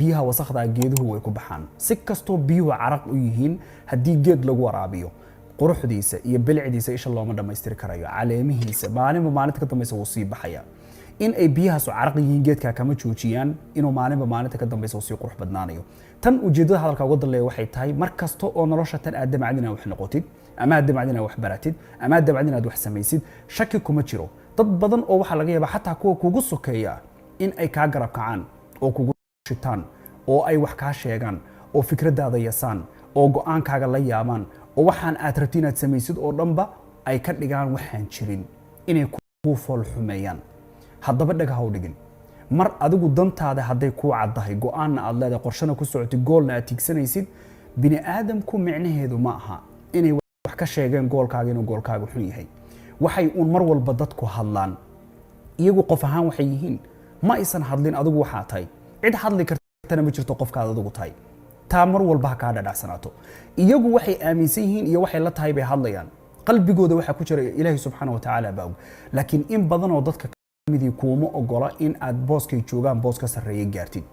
biyaha wasaqda geeduhu way ku baxaan si kasto biyuhu caraq u yihiin hadii geed lagu waraabiyo quruxdiisa iyo bilcdiisa isha looma dhameystiri karayo caleemihiisa maalinta ka dambaysa wuu sii baxaya in ay biyahaas caraq yihiin geedka kama joojiyaan inuu maalinta ka dambaysa uu sii qurux badnaanayo tan ujeedada hadalka ugu dalay waxay tahay markasto oo nolosha tan aad damacdina wax noqotid ama aad damacdina wax baratid ama aad damacdina wax samaysid shaki kuma jiro dad badan oo waxa laga yaabaa xataa kuwa kugu sokeeya in ay ka garab kacaan oo kugu shitaan oo ay wax ka sheegan oo fikradaada yasaan oo go'aankaaga la yaabaan oo waxaan aad rabtiin aad samaysid oo dhanba ay ka dhigaan waxaan jirin inay ku fool xumeeyaan haddaba dhaga ha u dhigin mar adigu dantaada haday ku caddahay go'aanna aad leedahay qorshana ku socotid goolna aad tigsanaysid bini aadamku micnaheedu ma aha inay wax ka sheegeen goolkaaga inuu goolkaaga xun yahay waxay uun mar walba dadku hadlaan iyagu qof ahaan waxay yihiin ma aysan hadlin adigu waxaa tahay cid hadli kartana ma jirto qofkaad adigu tahay taa mar walba ka dhadhacsanaato iyagu waxay aaminsan yihiin iyo waxay la tahay bay hadlayaan qalbigooda waxa ku jira Ilaahay subhanahu wa ta'ala baa laakiin in badan oo dadka midii kuma ogola in aad booskay joogaan booska sareeyay gaartid